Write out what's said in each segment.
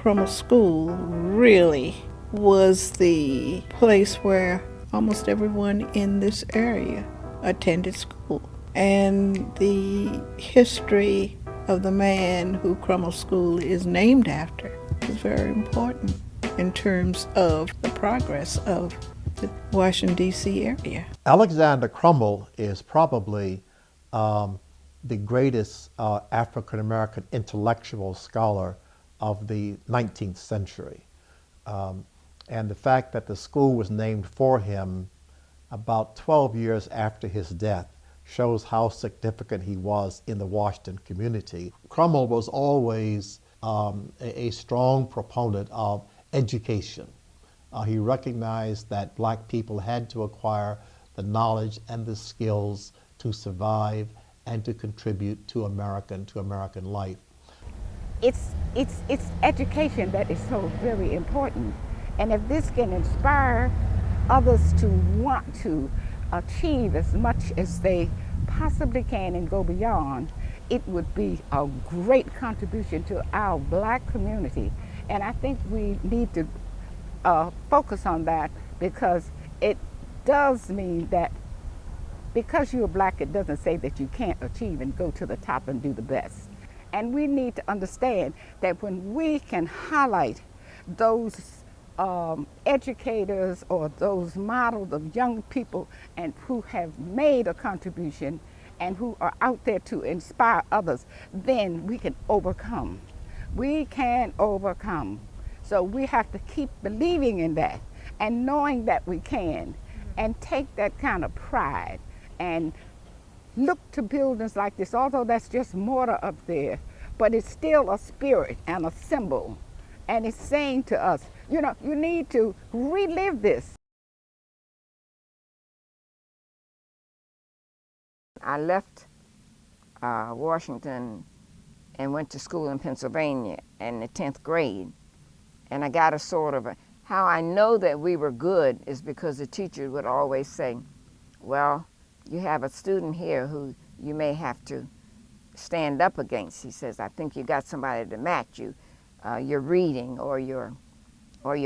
Crummell School really was the place where almost everyone in this area attended school. And the history of the man who Crummell School is named after is very important in terms of the progress of the Washington, D.C. area. Alexander Crummell is probably the greatest African-American intellectual scholar of the 19th century. And the fact that the school was named for him about 12 years after his death shows how significant he was in the Washington community. Crummell was always a strong proponent of education. He recognized that black people had to acquire the knowledge and the skills to survive and to contribute to American life. It's education that is so very important. And if this can inspire others to want to achieve as much as they possibly can and go beyond, it would be a great contribution to our black community. And I think we need to focus on that, because it does mean that because you're black, it doesn't say that you can't achieve and go to the top and do the best. And we need to understand that when we can highlight those educators or those models of young people and who have made a contribution and who are out there to inspire others, then we can overcome. We can overcome. So we have to keep believing in that and knowing that we can, and take that kind of pride and look to buildings like this, although that's just mortar up there, but it's still a spirit and a symbol. And it's saying to us, you know, you need to relive this. I left Washington and went to school in Pennsylvania in the 10th grade. And I got a sort of how I know that we were good is because the teacher would always say, well, you have a student here who you may have to stand up against. He says, I think you got somebody to match you, your reading or your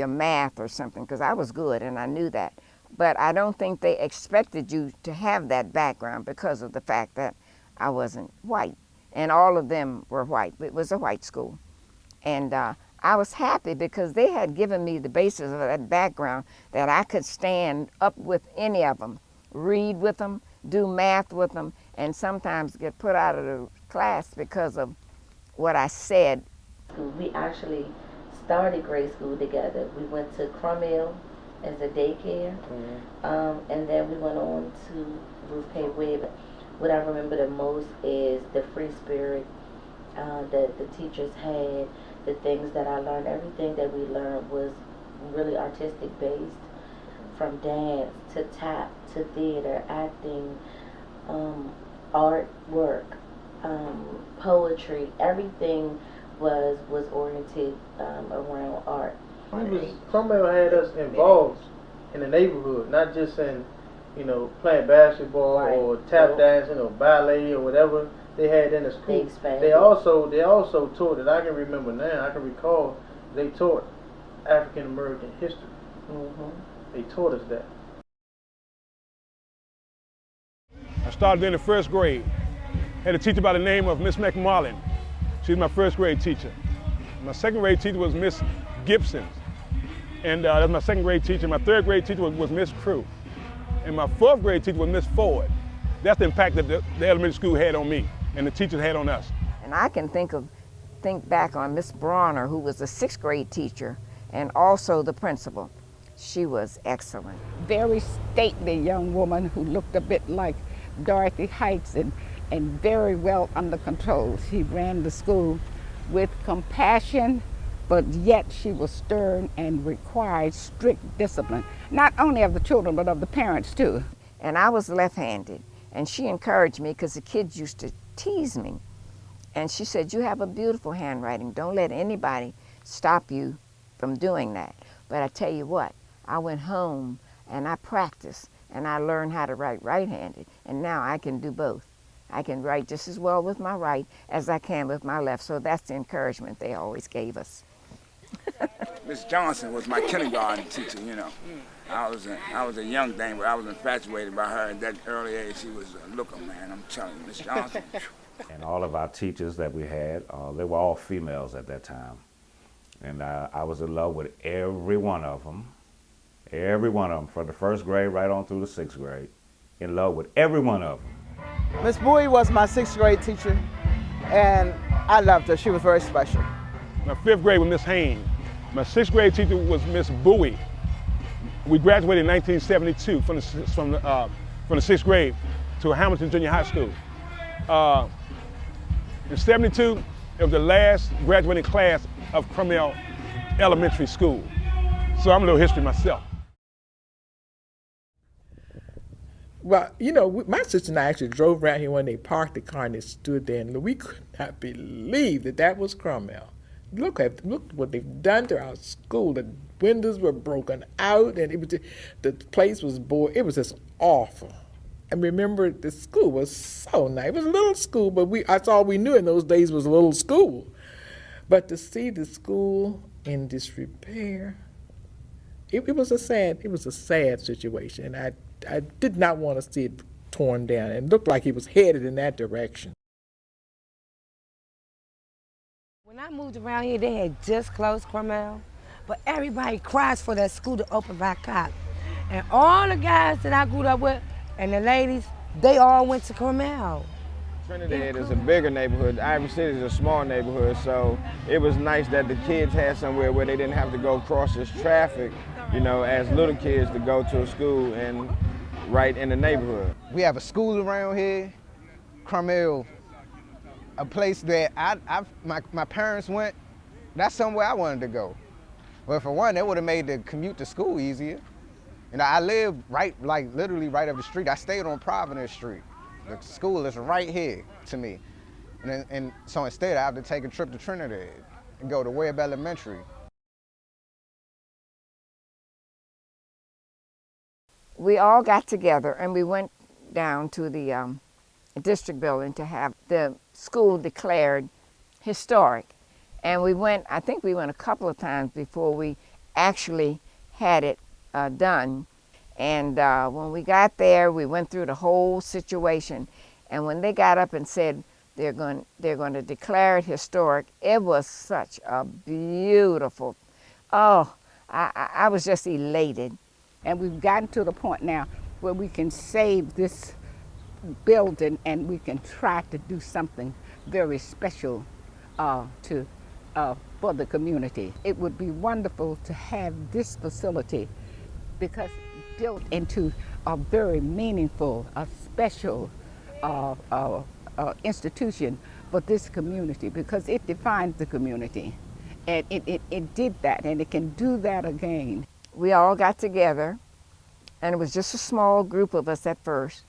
math or something, because I was good and I knew that. But I don't think they expected you to have that background because of the fact that I wasn't white. And all of them were white. It was a white school. And I was happy because they had given me the basis of that background that I could stand up with any of them, read with them, do math with them, and sometimes get put out of the class because of what I said. We actually started grade school together. We went to Crummell as a daycare, and then we went on to Ruth K. Webb. What I remember the most is the free spirit that the teachers had, the things that I learned. Everything that we learned was really artistic based, from dance to tap to theater, acting, artwork, poetry. Everything was oriented around art. Crummell had us involved in the neighborhood, not just in, playing basketball or tap dancing or ballet or whatever they had in the school. They also taught, that I can remember now, I can recall, they taught African American history. They taught us that. I started in the first grade. Had a teacher by the name of Miss McMarlin. She was my first grade teacher. My second grade teacher was Miss Gibson. And that was my second grade teacher. My third grade teacher was Miss Crew. And my fourth grade teacher was Miss Ford. That's the impact that the elementary school had on me and the teachers had on us. And I can think back on Miss Bronner, who was a sixth grade teacher and also the principal. She was excellent. Very stately young woman who looked a bit like Dorothy Heights and very well under control. She ran the school with compassion, but yet she was stern and required strict discipline, not only of the children, but of the parents too. And I was left-handed, and she encouraged me because the kids used to tease me. And she said, you have a beautiful handwriting. Don't let anybody stop you from doing that. But I tell you what, I went home and I practiced and I learned how to write right-handed, and now I can do both. I can write just as well with my right as I can with my left, so that's the encouragement they always gave us. Miss Johnson was my kindergarten teacher, you know. I was a young thing, but I was infatuated by her at that early age. She was a looker, man, I'm telling you, Miss Johnson. And all of our teachers that we had, they were all females at that time. And I was in love with every one of them, from the first grade right on through the sixth grade, in love with every one of them. Miss Bowie was my sixth grade teacher, and I loved her. She was very special. My fifth grade was Miss Hayden. My sixth grade teacher was Miss Bowie. We graduated in 1972 from the sixth grade to Hamilton Junior High School. In 72, it was the last graduating class of Crummell Elementary School. So I'm a little history myself. Well, you know, my sister and I actually drove around here when they parked the car and they stood there, and we could not believe that was Crummell. Look what they've done to our school. The windows were broken out, and the place was bored. It was just awful. And remember, the school was so nice. It was a little school, but that's all we knew in those days was a little school. But to see the school in disrepair, it was a sad situation. I did not want to see it torn down, and it looked like it was headed in that direction. When I moved around here, they had just closed Crummell, but everybody cries for that school to open back up. And all the guys that I grew up with, and the ladies, they all went to Crummell. Trinidad is a bigger neighborhood. Ivy City is a small neighborhood, so it was nice that the kids had somewhere where they didn't have to go across this traffic, you know, as little kids to go to a school and right in the neighborhood. We have a school around here, Crummell, a place that my parents went. That's somewhere I wanted to go. Well, for one, that would have made the commute to school easier. You know, I live literally right up the street. I stayed on Providence Street. The school is right here to me. And so instead, I have to take a trip to Trinidad and go to Webb Elementary. We all got together and we went down to the district building to have the school declared historic. And I think we went a couple of times before we actually had it done. And when we got there, we went through the whole situation. And when they got up and said they're going to declare it historic, it was such a beautiful, I was just elated. And we've gotten to the point now where we can save this building and we can try to do something very special for the community. It would be wonderful to have this facility because built into a very meaningful, a special institution for this community because it defines the community. And it did that and it can do that again. We all got together, and it was just a small group of us at first,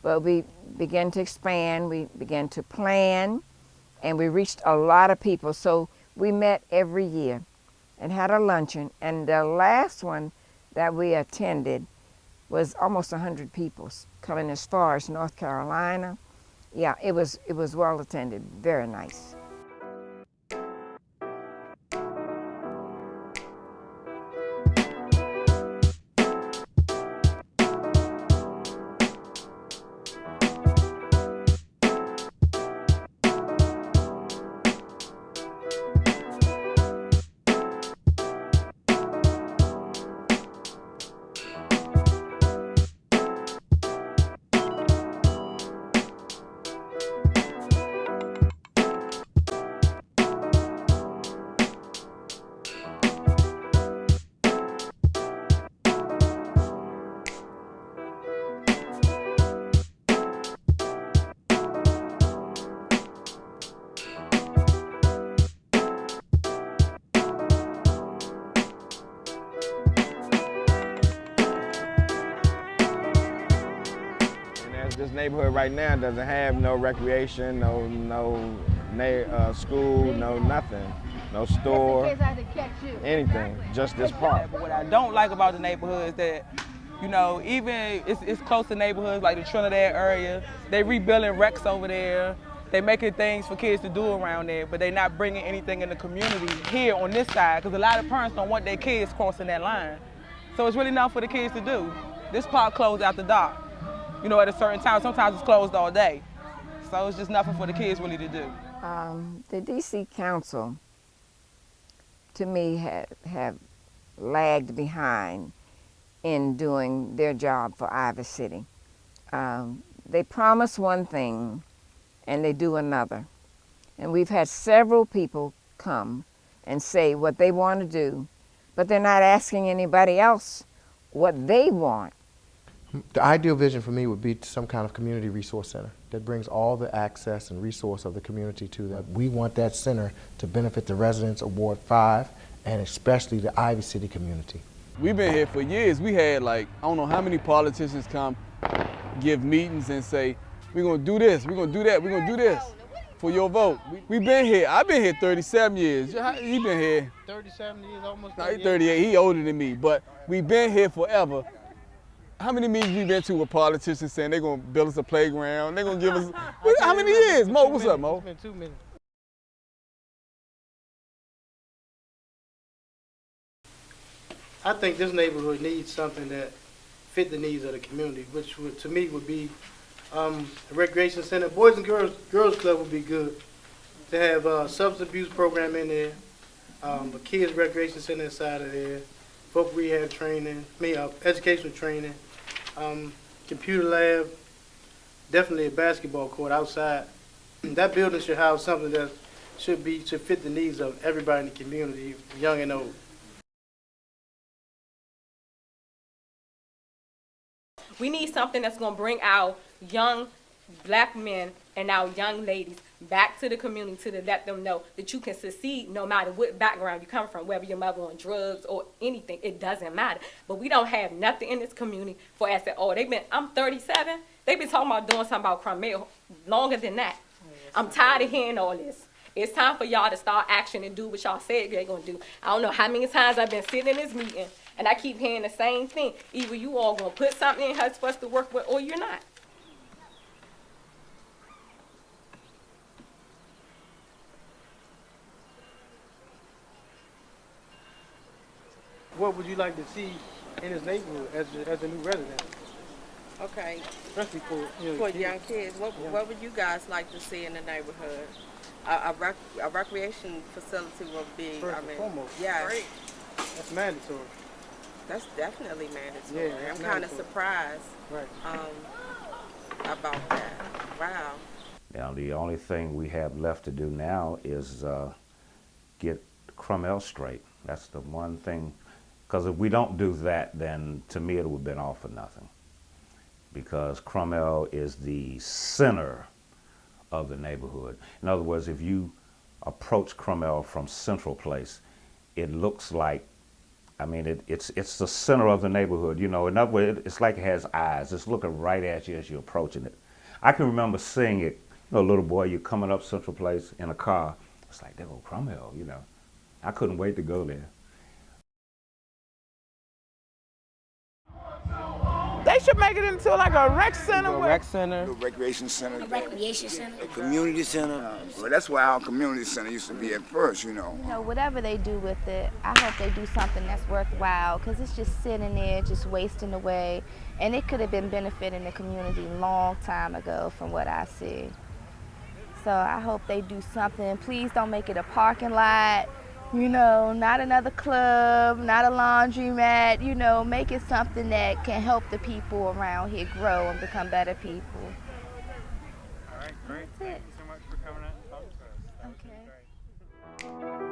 but we began to expand, we began to plan, and we reached a lot of people. So we met every year and had a luncheon, and the last one that we attended was almost 100 people coming as far as North Carolina. Yeah, it was well attended, very nice. This neighborhood right now doesn't have no recreation, no school, no nothing, no store, anything, just this park. What I don't like about the neighborhood is that, you know, even it's close to neighborhoods like the Trinidad area, they rebuilding wrecks over there. They making things for kids to do around there, but they not bringing anything in the community here on this side, because a lot of parents don't want their kids crossing that line. So it's really nothing for the kids to do. This park closed after dark, you know, at a certain time. Sometimes it's closed all day. So it's just nothing for the kids really to do. The DC Council, to me, have lagged behind in doing their job for Ivy City. They promise one thing and they do another. And we've had several people come and say what they want to do, but they're not asking anybody else what they want. The ideal vision for me would be some kind of community resource center that brings all the access and resource of the community to that. We want that center to benefit the residents of Ward 5 and especially the Ivy City community. We've been here for years. We had like, I don't know how many politicians come give meetings and say, we're gonna do this, we're gonna do that, we're gonna do this for your vote. We've been here, I've been here 37 years. He been here. 37 years, almost 38. No, he's 38, he older than me, but we've been here forever. How many meetings we been to with politicians saying they're gonna build us a playground, they're gonna give us, how many years? Mo, what's up, Mo? It's been 2 minutes. I think this neighborhood needs something that fit the needs of the community, which would, to me, would be a recreation center. Boys and Girls Club would be good. To have a substance abuse program in there, a kids recreation center inside of there, folk rehab training, educational training, computer lab, definitely a basketball court outside. That building should house something that should fit the needs of everybody in the community, young and old. We need something that's going to bring our young black men and our young ladies back to the community to let them know that you can succeed no matter what background you come from, whether your mother on drugs or anything, it doesn't matter. But we don't have nothing in this community for us at all. I'm 37, they've been talking about doing something about Crummell longer than that. I'm tired of hearing all this. It's time for y'all to start action and do what y'all said you're going to do. I don't know how many times I've been sitting in this meeting and I keep hearing the same thing. Either you all going to put something in her for us to work with or you're not. What would you like to see in this neighborhood as a new resident? Okay. Especially for young kids. What would you guys like to see in the neighborhood? A recreation facility would be, First and foremost. Yes. Great. That's mandatory. That's definitely mandatory. Yeah, I'm kind of surprised about that. Wow. Now, the only thing we have left to do now is get Crummell straight. That's the one thing, because if we don't do that, then to me it would have been all for nothing. Because Crummell is the center of the neighborhood. In other words, if you approach Crummell from Central Place, it looks like, I mean, it's the center of the neighborhood. You know, in other words, it's like it has eyes. It's looking right at you as you're approaching it. I can remember seeing it, you know, little boy, you're coming up Central Place in a car. It's like, there go Crummell, you know. I couldn't wait to go there. They should make it into like a rec center. A recreation center. A recreation center. A community center. Well, that's where our community center used to be at first, you know. You know, whatever they do with it, I hope they do something that's worthwhile, because it's just sitting there, just wasting away. And it could have been benefiting the community a long time ago from what I see. So I hope they do something. Please don't make it a parking lot. You know, not another club, not a laundromat, you know, make it something that can help the people around here grow and become better people. All right, great. Thank you so much for coming out and talking to us. That was great.